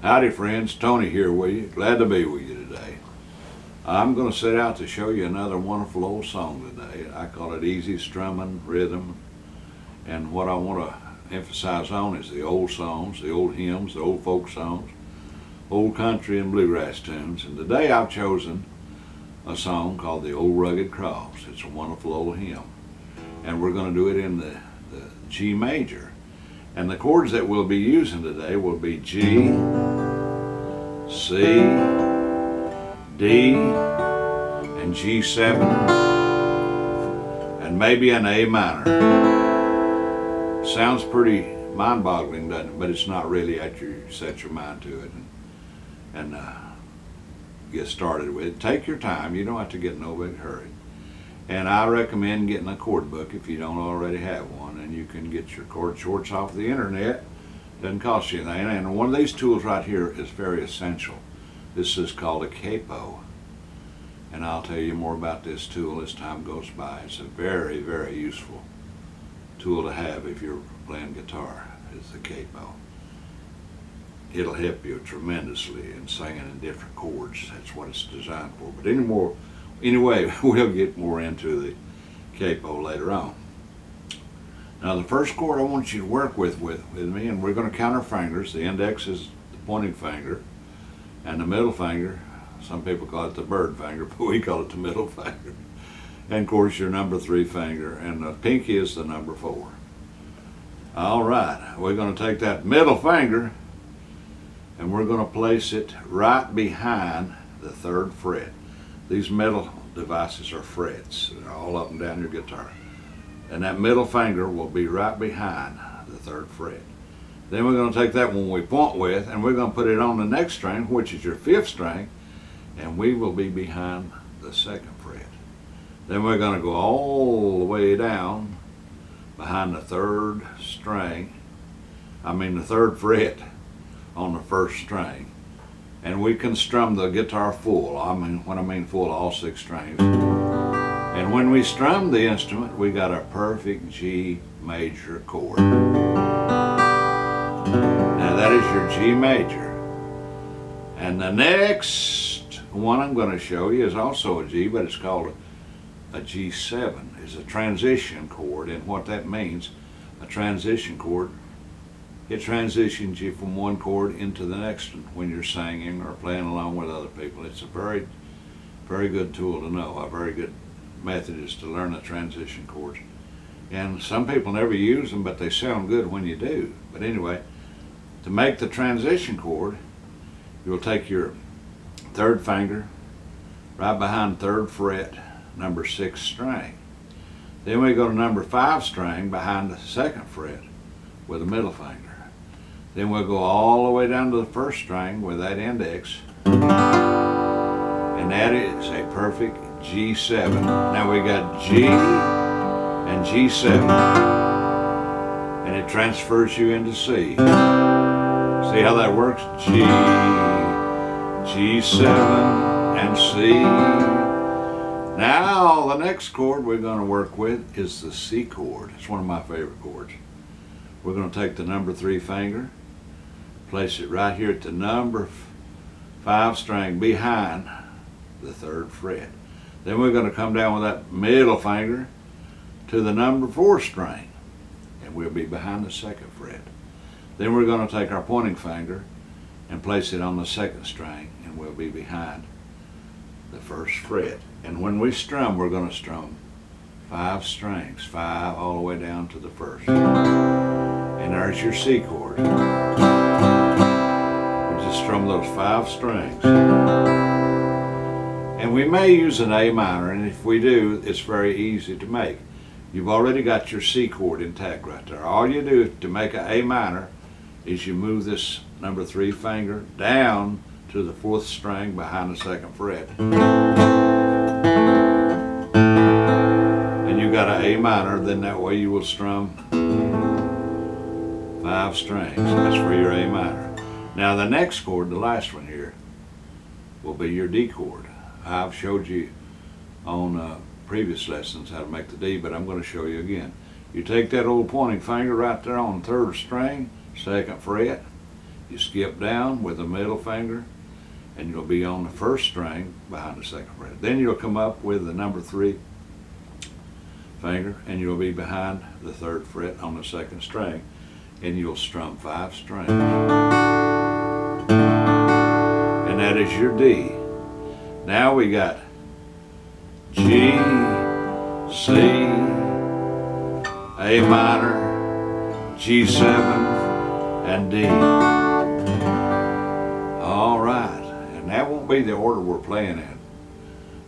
Howdy friends, Tony here with you. Glad to be with you today. I'm going to set out to show you another wonderful old song today. I call it easy strumming rhythm, and what I want to emphasize on is the old songs, the old hymns, the old folk songs, old country and bluegrass tunes. And today I've chosen a song called The Old Rugged Cross. It's a wonderful old hymn, and we're going to do it in the G major. And the chords that we'll be using today will be G, C, D, and G7, and maybe an A minor. Sounds pretty mind-boggling, doesn't it? But it's not really after you set your mind to it and get started with it. Take your time. You don't have to get in no big hurry. And I recommend getting a chord book if you don't already have one, and you can get your chord shorts off the internet. Doesn't cost you anything. And one of these tools right here is very essential. This is called a capo, and I'll tell you more about this tool as time goes by. It's a very, very useful tool to have if you're playing guitar. It's the capo. It'll help you tremendously in singing in different chords. That's what it's designed for. But anyway, we'll get more into the capo later on. Now the first chord I want you to work with me, and we're going to count our fingers. The index is the pointing finger, and the middle finger, some people call it the bird finger, but we call it the middle finger. And of course your number 3 finger, and the pinky is the number 4. All right, we're going to take that middle finger and we're going to place it right behind the 3rd fret. These metal devices are frets. They're all up and down your guitar. And that middle finger will be right behind the 3rd fret. Then we're going to take that one we point with, and we're going to put it on the next string, which is your 5th string, and we will be behind the 2nd fret. Then we're going to go all the way down behind the 3rd fret on the 1st string. And we can strum the guitar full. When I mean full, all 6 strings. And when we strum the instrument, we got a perfect G major chord. Now that is your G major. And the next one I'm going to show you is also a G, but it's called a G7. It's a transition chord, and what that means, a transition chord, it transitions you from one chord into the next one when you're singing or playing along with other people. It's a very, very good tool to know. A very good method is to learn the transition chords. And some people never use them, but they sound good when you do. But anyway, to make the transition chord, you'll take your 3rd finger right behind 3rd fret, number 6 string. Then we go to number 5 string behind the 2nd fret with the middle finger. Then we'll go all the way down to the 1st string with that index, and that is a perfect G7. Now we got G and G7, and it transfers you into C. See how that works? G, G7, and C. Now the next chord we're going to work with is the C chord. It's one of my favorite chords. We're going to take the number 3 finger, place it right here at the number 5 string behind the 3rd fret. Then we're going to come down with that middle finger to the number 4 string, and we'll be behind the 2nd fret. Then we're going to take our pointing finger and place it on the 2nd string, and we'll be behind the 1st fret. And when we strum, we're going to strum 5 strings, 5 all the way down to the 1st. And there's your C chord. We just strum those 5 strings. And we may use an A minor, and if we do, it's very easy to make. You've already got your C chord intact right there. All you do to make an A minor is you move this number 3 finger down to the 4th string behind the 2nd fret. And you got an A minor, then that way you will strum 5 strings. That's for your A minor. Now the next chord, the last one here, will be your D chord. I've showed you on previous lessons how to make the D, but I'm going to show you again. You take that old pointing finger right there on 3rd string, 2nd fret, You skip down with the middle finger, and you'll be on the first string behind the second fret. Then you'll come up with the number 3 finger, and you'll be behind the 3rd fret on the second string, and you'll strum 5 strings. And that is your D. Now we got G, C, A minor, G7, and D. All right, and that won't be the order we're playing in,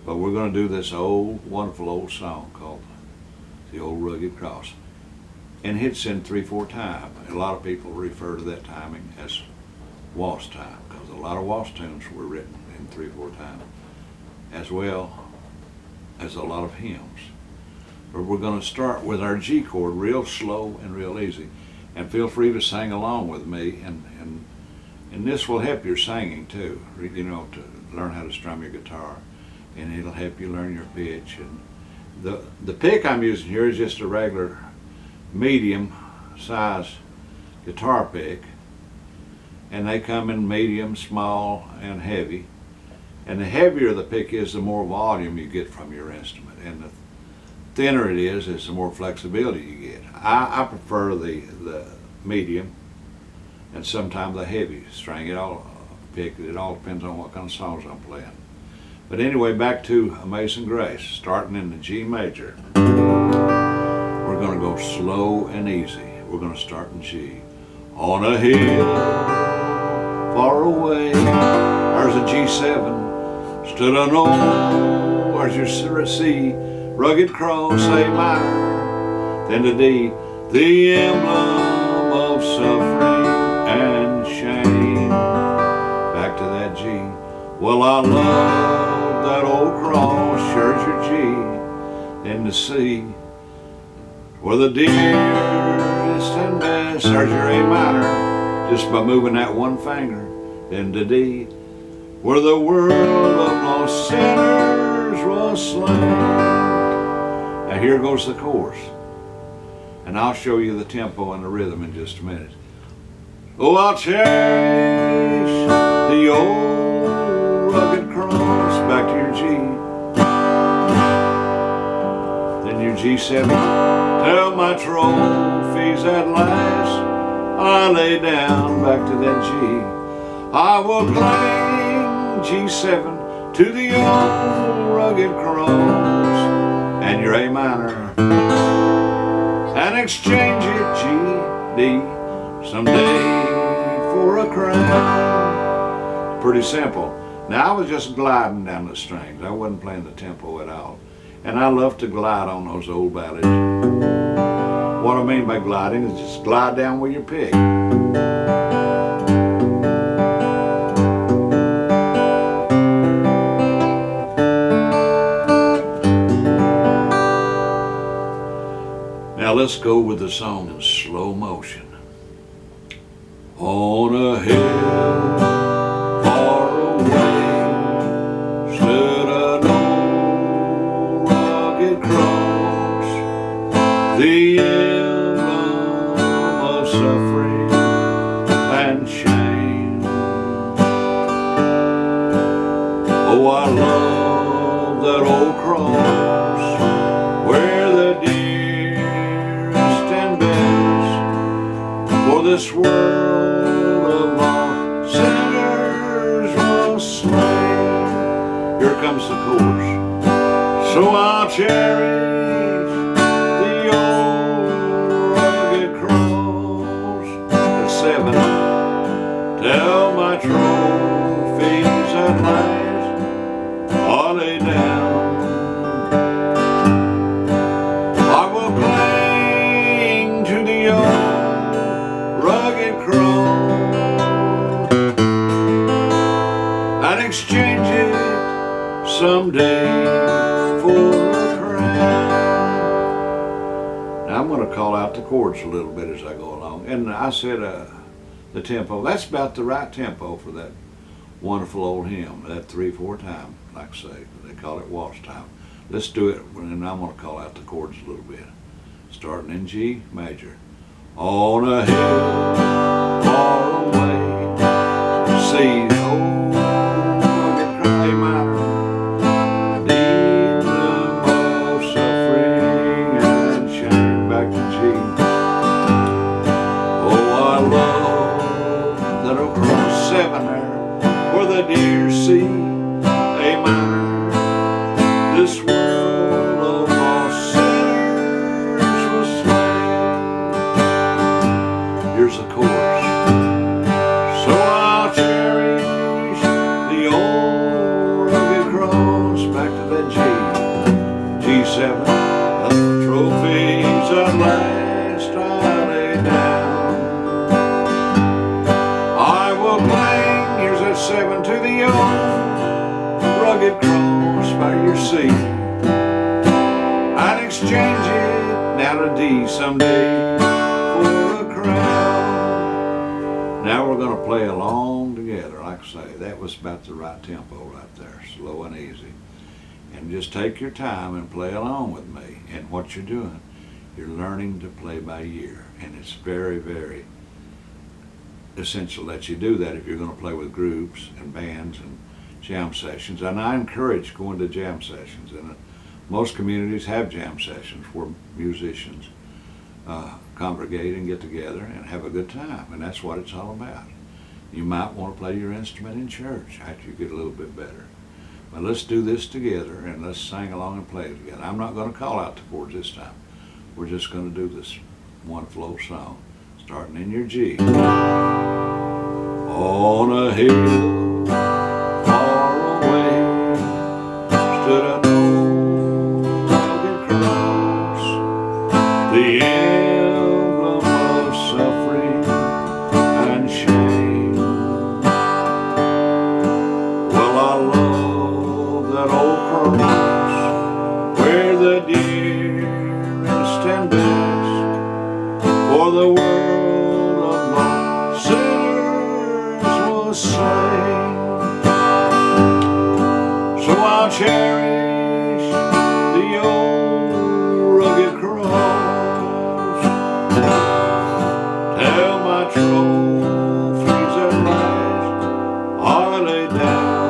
but we're going to do this old, wonderful old song called The Old Rugged Cross. And it's in 3/4 time. A lot of people refer to that timing as waltz time, because a lot of waltz tunes were written in 3/4 time, as well as a lot of hymns. But we're going to start with our G chord real slow and real easy. And feel free to sing along with me, and this will help your singing too, you know, to learn how to strum your guitar, and it'll help you learn your pitch. And the pick I'm using here is just a regular medium size guitar pick, and they come in medium, small, and heavy. And the heavier the pick is, the more volume you get from your instrument, and the thinner it is the more flexibility you get. I prefer the medium, and sometimes the heavy string. It all depends on what kind of songs I'm playing. But anyway, back to Amazing Grace, starting in the G major. We're going to go slow and easy. We're going to start in G. On a hill far away, there's a G7, stood an old, there's your C, rugged cross, A minor, then the D, the emblem of suffering and shame. Back to that G. Well, I love that old cross, sure's your G. Then the C, where the dearest and best, there's your A minor, just by moving that one finger. Then the D, where the world of lost sinners was slain. Now here goes the chorus, and I'll show you the tempo and the rhythm in just a minute. Oh, I'll cherish the old rugged cross. Back to your G. Then your G7. Tell my trophies at last I lay down. Back to that G. I will cling G7 to the old rugged cross. And your A minor, and exchange it, G, D, someday for a crown. Pretty simple. Now I was just gliding down the strings. I wasn't playing the tempo at all. And I love to glide on those old ballads. What I mean by gliding is just glide down with your pick. Now let's go with the song in slow motion. On a hill far away stood an old rugged cross, the emblem of suffering and shame. Oh, I love that old cross, where the this world of lost sinners was slain. Here comes the chorus. So I'll cherish the old rugged cross. The 7. Tell my trophies at last I'll lay down. I will cling to the old rugged cross and exchange it someday for a crown. Now I'm going to call out the chords a little bit as I go along. And I said the tempo, that's about the right tempo for that wonderful old hymn, that 3/4 time, like I say. They call it waltz time. Let's do it, and I'm going to call out the chords a little bit. Starting in G major. On a hill far away the deer C, A minor. This world of lost sinners was slain. Here's the chorus. So I'll cherish the old rugged cross. Back to that G7. Trophies at last I lay down. I will cling, here's that 7 to the old rugged cross by your seat. I'd exchange it now to D someday for a crown. Now we're going to play along together. Like I say, that was about the right tempo right there, slow and easy. And just take your time and play along with me. And what you're doing, you're learning to play by ear. And it's very, very essential that you do that if you're going to play with groups and bands and jam sessions. And I encourage going to jam sessions. And most communities have jam sessions where musicians congregate and get together and have a good time. And that's what it's all about. You might want to play your instrument in church after you get a little bit better. But let's do this together and let's sing along and play together. I'm not going to call out the chords this time. We're just going to do this wonderful old song, starting in your G. On a hill far away stood an old rugged cross, the emblem of suffering and shame. Well, I love that old cross where the dearest and best for the world of lost sinners was slain. So I'll cherish the old rugged cross, tell my trophies at last are laid down.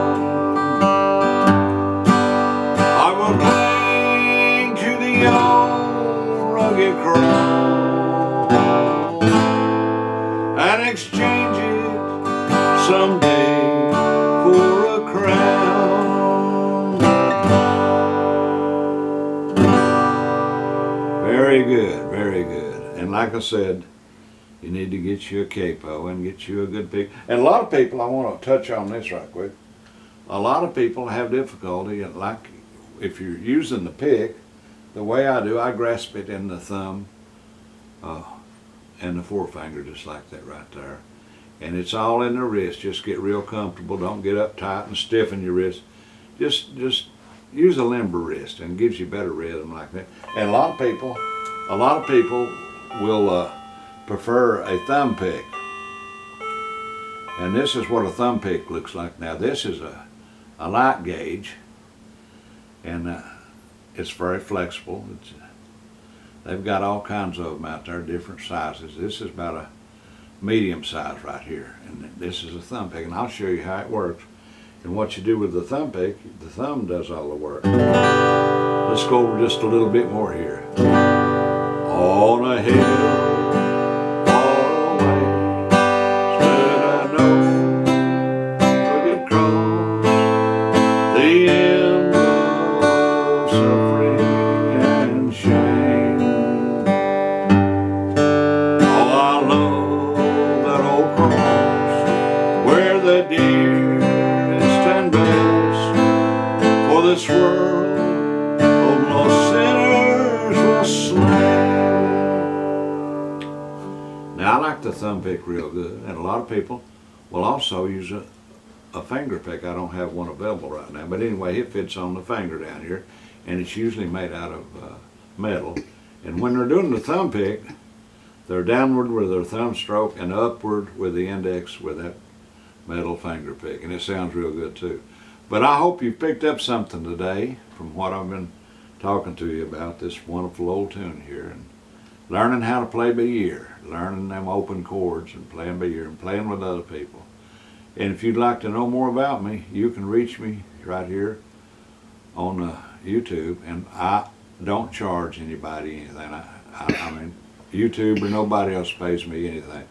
I will cling to the old rugged cross and exchange it someday for a crown. Very good, very good. And like I said, you need to get you a capo and get you a good pick. And a lot of people, I want to touch on this right quick. A lot of people have difficulty, and like if you're using the pick, the way I do, I grasp it in the thumb and the forefinger just like that right there. And it's all in the wrist. Just get real comfortable. Don't get uptight and stiffen your wrist. Just use a limber wrist and it gives you better rhythm like that. And a lot of people will prefer a thumb pick. And this is what a thumb pick looks like. Now this is a light gauge, and it's very flexible. They've got all kinds of them out there, different sizes. This is about a medium size right here, and this is a thumb pick, and I'll show you how it works. And what you do with the thumb pick, the thumb does all the work. Let's go over just a little bit more here. On a hill far away stood an old rugged cross, the emblem of suffering and shame. Oh, I love that old cross where the dearest and best for this world of lost sinners was slain. Now I like the thumb pick real good, and a lot of people will also use a finger pick. I don't have one available right now, but anyway, it fits on the finger down here, and it's usually made out of metal. And when they're doing the thumb pick, they're downward with their thumb stroke and upward with the index with that metal finger pick, and it sounds real good too. But I hope you picked up something today from what I've been talking to you about, this wonderful old tune here, and learning how to play by ear, learning them open chords and playing by ear and playing with other people. And if you'd like to know more about me, you can reach me right here on YouTube, and I don't charge anybody anything. I mean, YouTube or nobody else pays me anything.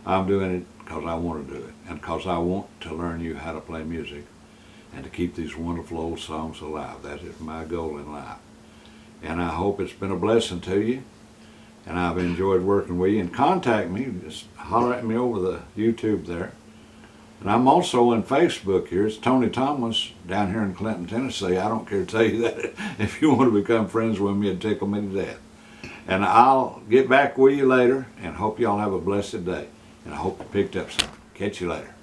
I'm doing it because I want to do it, and because I want to learn you how to play music and to keep these wonderful old songs alive. That is my goal in life. And I hope it's been a blessing to you, and I've enjoyed working with you. And contact me, just holler at me over the YouTube there. And I'm also on Facebook here. It's Tony Thomas down here in Clinton, Tennessee. I don't care to tell you that. If you want to become friends with me, it'd tickle me to death. And I'll get back with you later, and hope y'all have a blessed day. And I hope you picked up something. Catch you later.